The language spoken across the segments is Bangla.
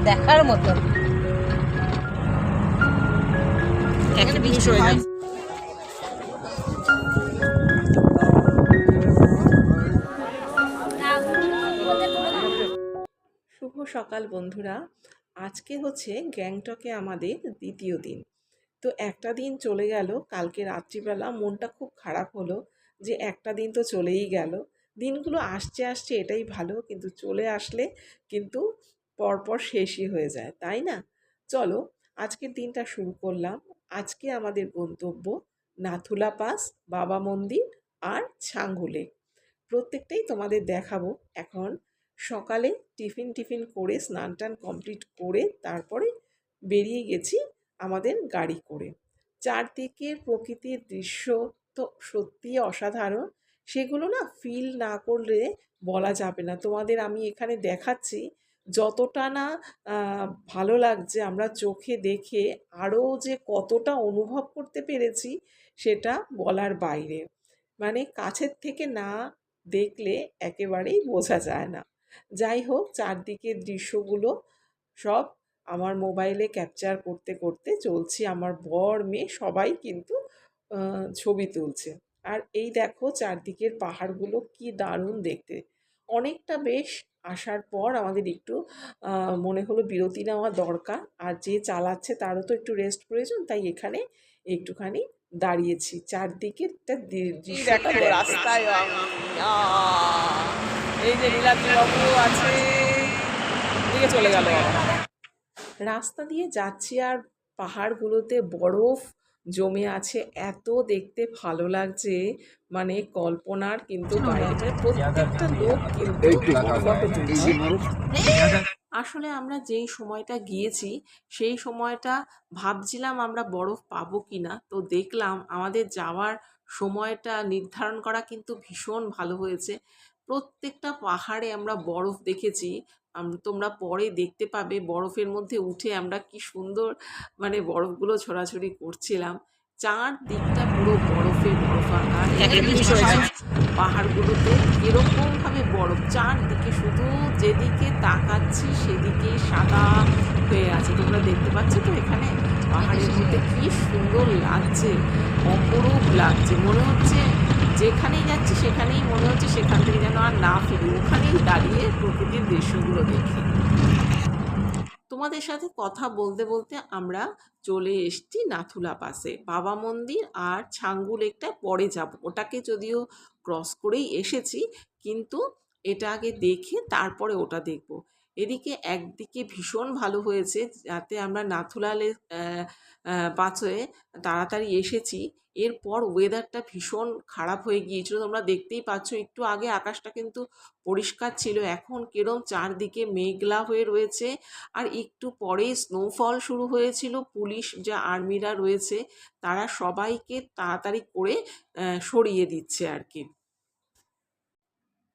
দেখার মতো শুভ সকাল বন্ধুরা। আজকে হচ্ছে গ্যাংটকে আমাদের দ্বিতীয় দিন। তো একটা দিন চলে গেল, কালকে রাত্রিবেলা মনটা খুব খারাপ হলো যে একটা দিন তো চলেই গেল। দিনগুলো আসছে আসছে এটাই ভালো, কিন্তু চলে আসলে কিন্তু পরপর শেষই হয়ে যায়, তাই না? চলো আজকের দিনটা শুরু করলাম। আজকে আমাদের গন্তব্য নাথুলা পাস, বাবা মন্দির আর ছাঙ্গু লেক। প্রত্যেকটাই তোমাদের দেখাবো। এখন সকালে টিফিন করে স্নান টান কমপ্লিট করে তারপরে বেরিয়ে গেছি আমাদের গাড়ি করে। চারদিকের প্রকৃতির দৃশ্য তো সত্যিই অসাধারণ, সেগুলো না ফিল না করলে বলা যাবে না। তোমাদের আমি এখানে দেখাচ্ছি, যতটা না ভালো লাগছে আমরা চোখে দেখে, আরও যে কতটা অনুভব করতে পেরেছি সেটা বলার বাইরে। মানে কাছের থেকে না দেখলে একেবারেই বোঝা যায় না। যাই হোক, চারদিকের দৃশ্যগুলো সব আমার মোবাইলে ক্যাপচার করতে করতে চলছি। আমার বর মেয়ে সবাই কিন্তু ছবি তুলছে। আর এই দেখো চারদিকের পাহাড়গুলো কি দারুণ দেখতে। অনেকটা বেশ আসার পর আমাদের একটু মনে হলো বিরতি নেওয়া দরকার, আর যে চালাচ্ছে তারও তো একটু রেস্ট প্রয়োজন, তাই এখানে একটুখানি দাঁড়িয়েছি। চারদিকে একটা দৃশ্যটা রাস্তায় এই যে নীলাদ্রিবাবু আছে, দিকে চলে গেল। রাস্তা দিয়ে যাচ্ছি আর পাহাড়গুলোতে বরফ জমে আছে, এত দেখতে ভালো লাগছে, মানে কল্পনার কিন্তু বাইরে। প্রত্যেকটা লোক কিন্তু ফটো তুলছে। আসলে আমরা যেই সময়টা গিয়েছি সেই সময়টা ভাবছিলাম আমরা বরফ পাবো কিনা, তো দেখলাম আমাদের যাওয়ার সময়টা নির্ধারণ করা কিন্তু ভীষণ ভালো হয়েছে। প্রত্যেকটা পাহাড়ে আমরা বরফ দেখেছি। তোমরা পরে দেখতে পাবে বরফের মধ্যে উঠে আমরা কি সুন্দর মানে বরফগুলো ছোড়াছুড়ি করছিলাম। চারদিকটা পুরো বরফে বরফাকার। পাহাড়গুলোতে এরকমভাবে বরফ, চারদিকে শুধু যেদিকে তাকাচ্ছি সেদিকেই সাদা হয়ে আছে। তোমরা দেখতে পাচ্ছ তো এখানে পাহাড়ের মধ্যে কি সুন্দর লাগছে, অপরূপ লাগছে। মনে হচ্ছে যেখানেই যাচ্ছি সেখানেই মনে হচ্ছে সেখান থেকে যেন আর না ফিরি, ওখানেই দাঁড়িয়ে প্রকৃতির দৃশ্যগুলো দেখি। তোমাদের সাথে কথা বলতে বলতে আমরা চলে এসেছি নাথুলা পাসে। বাবা মন্দির আর ছাঙ্গু লেকটা পরে যাব, ওটাকে যদিও ক্রস করেই এসেছি, কিন্তু এটা আগে দেখে তারপরে ওটা দেখব। এদিকে একদিকে ভীষণ ভালো হয়েছে যাতে আমরা নাথুলা লেক পাসে তাড়াতাড়ি এসেছি। এরপর ওয়েদারটা ভীষণ খারাপ হয়ে গিয়েছিল, তোমরা দেখতেই পাচ্ছ। একটু আগে আকাশটা কিন্তু পরিষ্কার ছিল, এখন কিরম চারদিকে মেঘলা হয়ে রয়েছে। আর একটু পরেই স্নোফল শুরু হয়েছিল। পুলিশ যা আর্মিরা রয়েছে তারা সবাইকে তাড়াতাড়ি করে সরিয়ে দিচ্ছে আর কি।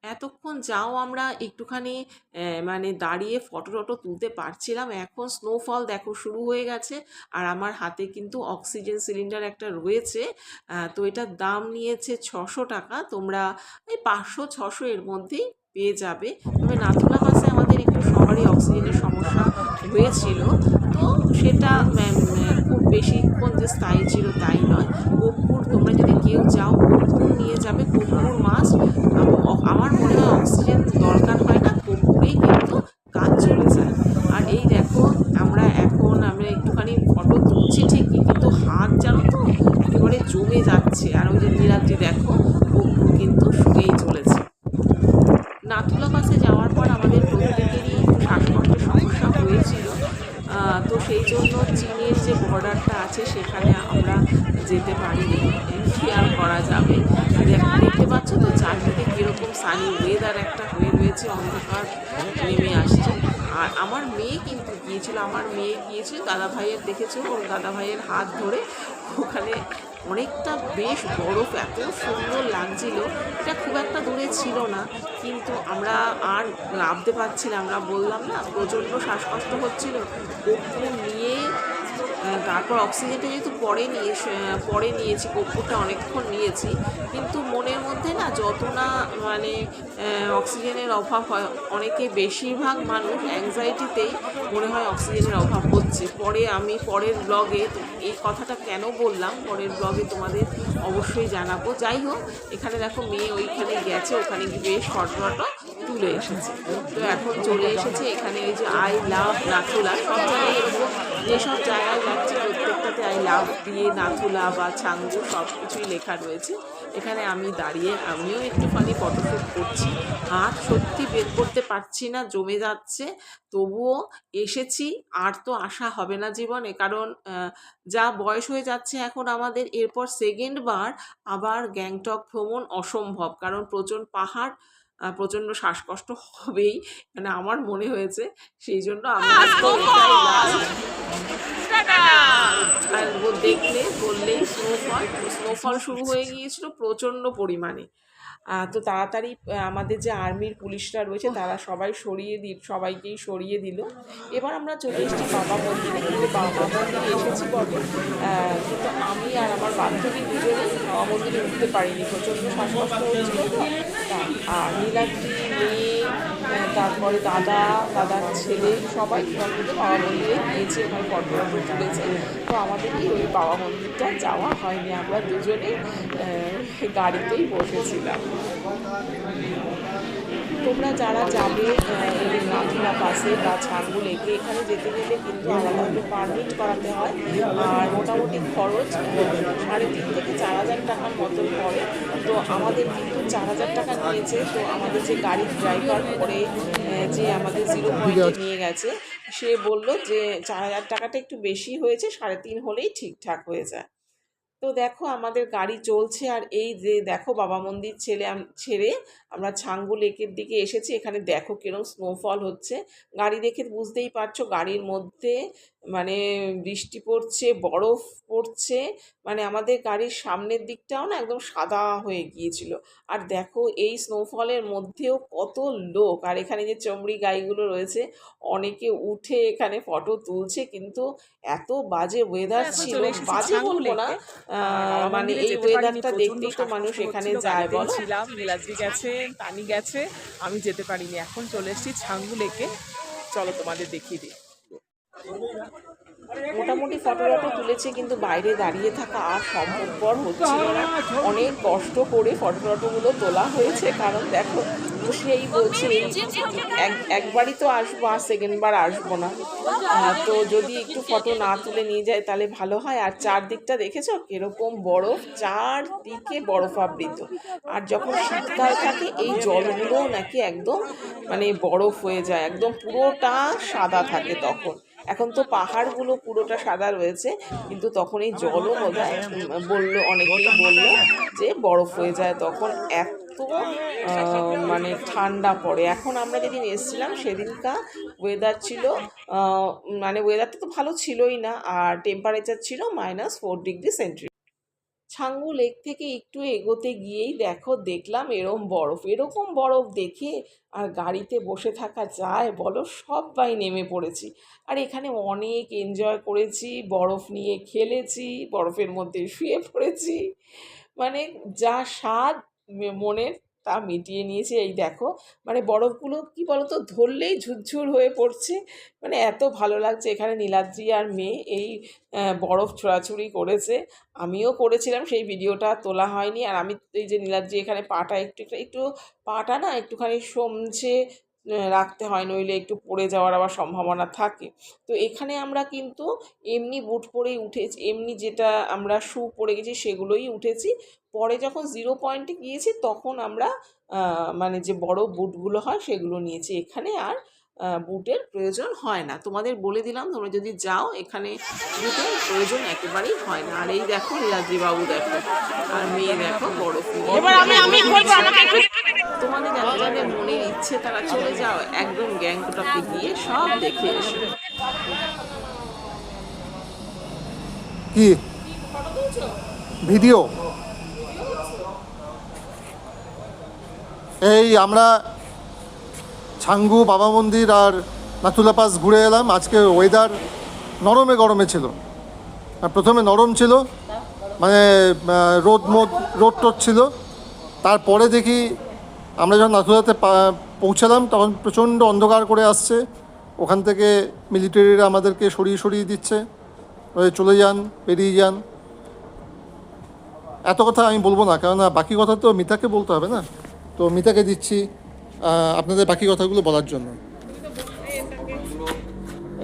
এতক্ষণ যাও আমরা একটুখানি মানে দাঁড়িয়ে ফটো টটো তুলতে পারছিলাম, এখন স্নোফল দেখো শুরু হয়ে গেছে। আর আমার হাতে কিন্তু অক্সিজেন সিলিন্ডার একটা রয়েছে, তো এটার দাম নিয়েছে 600 টাকা। তোমরা এই 500-600 এর মধ্যেই পেয়ে যাবে। তবে নাথুলা পাসে আমাদের একটু সবারই অক্সিজেনের সমস্যা হয়েছিল, তো সেটা খুব বেশিক্ষণ যে স্থায়ী ছিল তাই নয়। কর্পূর, তোমরা যদি কেউ যাও কর্পূর নিয়ে যাবে, কর্পূর মাস্ট। আমার মনে হয় অক্সিজেন দরকার হয় না, কর্পূরেই কিন্তু কাজ চলে যায়। আর এই দেখো আমরা একটুখানি ফটো তুলছি ঠিকই, কিন্তু হাত জানো তো একেবারে জমে যাচ্ছে। আর ওই যে নীলাদ্রি দেখো কর্পূর কিন্তু শুকিয়েই চলেছে। নাথুলা পাসে যাওয়ার পর আমাদের প্রত্যেকেরই একটু শ্বাসকষ্টের সমস্যা হয়েছিল, তো সেই জন্য চীনের যে বর্ডারটা আছে সেখানে আমরা যেতে পারিনি। কি আর করা যাবে। দেখতে পাচ্ছ তো চারদিকে কীরকম সানি ওয়েদার একটা হয়ে রয়েছে, অন্ধকার নেমে আসছে। আর আমার মেয়ে কিন্তু গিয়েছিল, দাদা ভাইয়ের দেখেছো, ওর দাদা ভাইয়ের হাত ধরে ওখানে অনেকটা বেশ বরফ, এত সুন্দর লাগছিল। এটা খুব একটা দূরে ছিল না, কিন্তু আমরা আর নামতে পারছিলাম না, বললাম না প্রচণ্ড শ্বাসকষ্ট হচ্ছিল। কর্পূর নিয়ে তারপর অক্সিজেনটা যেহেতু পরে নিয়েছি, কর্পূরটা অনেকক্ষণ নিয়েছি, কিন্তু মনের মধ্যে না যত না মানে অক্সিজেনের অভাব হয়, বেশিরভাগ মানুষ অ্যাংজাইটিতেই মনে হয় অক্সিজেনের অভাব হচ্ছে। আমি পরের ব্লগে এই কথাটা কেন বললাম, পরের ব্লগে তোমাদের অবশ্যই জানাবো। যাই হোক, এখানে দেখো মেয়ে ওইখানে গেছে, ওখানে গিয়ে বেশ ফটো তুলে এসেছে। তো এখন চলে এসেছে এখানে ওই যে আই লাভ নাথুলা, সব জায়গায় এরকম যেসব জায়গায় যাচ্ছে প্রত্যেকটাতে আই লাভ দিয়ে নাথুলা বা ছাঙ্গু সব কিছুই লেখা রয়েছে। এখানে আমি দাঁড়িয়ে আমিও একটুখানি ফটোশ্যুট করছি। হাত সত্যি বের করতে পারছি না, জমে যাচ্ছে। তবুও এসেছি, আর তো আসা হবে না জীবনে, কারণ যা বয়স হয়ে যাচ্ছে এখন আমাদের, এরপর সেকেন্ড বার আবার গ্যাংটক ভ্রমণ অসম্ভব, কারণ পাহাড়, প্রচণ্ড শ্বাসকষ্ট হবেই, মানে আমার মনে হয়েছে। সেই জন্য আমি আর ও দেখলে বললেই স্নোফল শুরু হয়ে গিয়েছিল প্রচণ্ড পরিমাণে। তো তাড়াতাড়ি আমাদের যে আর্মির পুলিশরা রয়েছে তারা সবাইকেই সরিয়ে দিল। এবার আমরা চলে এসেছি বাবা মন্দিরে, কিন্তু বাবা মন্দিরে এসেছি বটে, কিন্তু আমি আর আমার বান্ধবী দুজনেই বাবা মন্দিরে উঠতে পারিনি, প্রচণ্ড শ্বাসকষ্ট হচ্ছিল তো। আর নীলাদ্রি মেয়ে, তারপরে দাদার ছেলে সবাই কিন্তু বাবা মন্দিরে গিয়েছে, ওখানে ফটো তুলেছে। তো আমাদেরই ওই বাবা মন্দিরটা যাওয়া হয়নি, আমরা দুজনেই গাড়িতেই বসেছিলাম। তোমরা যারা যাবে এই নাথুলা পাসে বা ছাঙ্গু লেকে, এখানে যেতে গেলে কিন্তু আলাদাভাবে পারমিট করাতে হয়, আর মোটামুটি খরচ 3.5 থেকে 4,000 টাকার মতন পড়ে। তো আমাদের কিন্তু 4,000 টাকা নিয়েছে। তো আমাদের যে গাড়ির ড্রাইভার করে যে আমাদের 0 পয়েন্টে নিয়ে গেছে, সে বলল যে 4,000 টাকাটা একটু বেশি হয়েছে, 3.5 হলেই ঠিকঠাক হয়ে যায়। তো দেখো আমাদের গাড়ি চলছে, আর এই যে দেখো বাবা মন্দির ছেড়ে আমরা ছাঙ্গু লেকের দিকে এসেছি। এখানে দেখো কিরকম স্নোফল হচ্ছে, গাড়ি দেখে বুঝতেই পারছো গাড়ির মধ্যে মানে বৃষ্টি পড়ছে, বরফ পড়ছে, মানে আমাদের গাড়ির সামনের দিকটাও না একদম সাদা হয়ে গিয়েছিল। আর দেখো এই স্নোফলের মধ্যেও কত লোক, আর এখানে যে চমড়ি গাইগুলো রয়েছে অনেকে উঠে এখানে ফটো তুলছে, কিন্তু এত বাজে ওয়েদার ছিল, বাজে বলবো না, মানে এই ওয়েদারটা দেখতেই তো মানুষ এখানে যায়। বলছিলাম নীলাদ্রি গেছে, তানি গেছে, আমি যেতে পারিনি। এখন চলে এসেছি ছাঙ্গু লেকে, চলো তোমাদের দেখিয়ে দিই। মোটামুটি ফটো তুলেছে, কিন্তু বাইরে দাঁড়িয়ে থাকা আর সম্ভবপর হচ্ছিল না। অনেক কষ্ট করে ফটোগুলো তোলা হয়েছে, কারণ দেখো সেই বলছে একবারই তো আসবো, আর সেকেন্ড বার আসবো না। তো যদি একটু ফটো না তুলে নিয়ে যায় তাহলে ভালো হয়। আর চারদিকটা দেখেছো কিরকম বরফ, চারদিকে বরফ আবৃত। আর যখন শীতকাল থাকে এই জলগুলো নাকি একদম মানে বরফ হয়ে যায়, একদম পুরোটা সাদা থাকে তখন। এখন তো পাহাড়গুলো পুরোটা সাদা রয়েছে, কিন্তু তখন এই জলও বোধহয় অনেকেই বললো যে বরফ হয়ে যায় তখন, এত মানে ঠান্ডা পড়ে। এখন আমরা যেদিন এসেছিলাম সেদিনকার ওয়েদার ছিল মানে ওয়েদারটা তো ভালো ছিলই না, আর টেম্পারেচার ছিল -4 ডিগ্রি সেন্টিগ্রেড। ছাঙ্গু লেক থেকে একটু এগোতে গিয়েই দেখলাম এরকম বরফ দেখে আর গাড়িতে বসে থাকা যায় বলো, সবাই নেমে পড়েছি। আর এখানে অনেক এনজয় করেছি, বরফ নিয়ে খেলেছি, বরফের মধ্যে শুয়ে পড়েছি, মানে যা স্বাদ মনের তা মিটিয়ে নিয়েছে। এই দেখো মানে বরফগুলো কি বলতো, ধরলেই ঝুরঝুর হয়ে পড়ছে, মানে এত ভালো লাগছে। এখানে নীলাদ্রি আর মেয়ে এই বরফ ছোঁড়াছুড়ি করেছে, আমিও করেছিলাম, সেই ভিডিওটা তোলা হয়নি। আর আমি এই যে নীলাদ্রি এখানে পাটা একটু পাটা না একটুখানি সমঝে রাখতে হয়, নইলে একটু পড়ে যাওয়ার আবার সম্ভাবনা থাকে। তো এখানে আমরা কিন্তু এমনি বুট পরেই উঠেছি, এমনি যেটা আমরা শু পরে গেছি সেগুলোই উঠেছি। পরে যখন 0 পয়েন্টে গিয়েছি তখন আমরা মানে যে বড় বুটগুলো হয় সেগুলো নিয়েছি। এখানে আর বুটের প্রয়োজন হয় না, তোমাদের বলে দিলাম, তোমরা যদি যাও এখানে বুটের প্রয়োজন একেবারেই হয় না। আর এই দেখো নীলাদ্রি বাবু দেখো, আর মেয়ে দেখো বরফ নিয়ে। তোমাদের যাদের মনের ইচ্ছে তারা চলে যাও, একদম গ্যাংটকে গিয়ে সব দেখে এসো। কি ভিডিও? এই আমরা ছাঙ্গু বাবা মন্দির আর নাথুলা পাস ঘুরে এলাম। আজকে ওয়েদার নরমে গরমে ছিল। আর প্রথমে নরম ছিল, মানে রোদ টোদ ছিল। তারপরে দেখি আমরা যখন নাথুরাতে পৌঁছালাম তখন প্রচণ্ড অন্ধকার করে আসছে। ওখান থেকে মিলিটারিরা আমাদেরকে সরিয়ে সরিয়ে দিচ্ছে, চলে যান, বেরিয়ে যান। এত কথা আমি বলবো না, কেননা বাকি কথা তো মিতাকে বলতে হবে না। তো মিতাকে দিচ্ছি আপনাদের বাকি কথাগুলো বলার জন্য।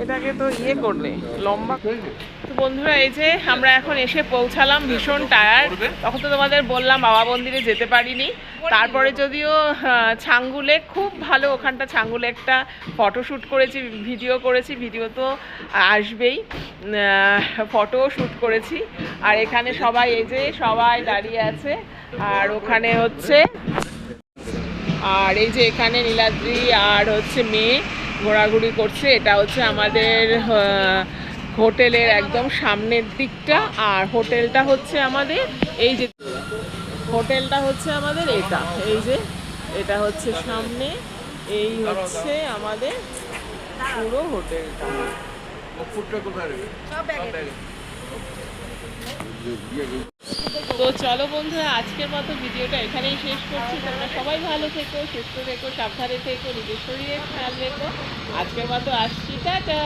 এটাকে তো করলে লম্বা। তো বন্ধুরা, এই যে আমরা এখন এসে পৌঁছালাম, ভীষণ টায়ার্ড। তখন তো তোমাদের বললাম বাবা মন্দিরে যেতে পারিনি। তারপরে যদিও ছাঙ্গু লেক খুব ভালো, ওখানটা ছাঙ্গু লেকটা ফটোশ্যুট করেছি, ভিডিও করেছি, ভিডিও তো আসবেই, ফটোও শ্যুট করেছি। আর এখানে সবাই এই যে সবাই দাঁড়িয়ে আছে। আর ওখানে হচ্ছে, আর এই যে এখানে নীলাদ্রি আর হচ্ছে মেয়ে ঘোরাঘুরি করছে। এটা হচ্ছে আমাদের হোটেলের একদম সামনের দিকটা। আর হোটেলটা হচ্ছে আমাদের এই যে, হোটেলটা হচ্ছে আমাদের এটা, এই যে এটা হচ্ছে সামনে, এই হচ্ছে আমাদের পুরো হোটেলটা। তো চলো বন্ধুরা, আজকের মতো ভিডিওটা এখানেই শেষ করছি। তোমরা সবাই ভালো থেকো, সুস্থ থেকো, সাবধানে থেকো, নিজের শরীরের খেয়াল রেখো। আজকের মতো আসছি, টাটা।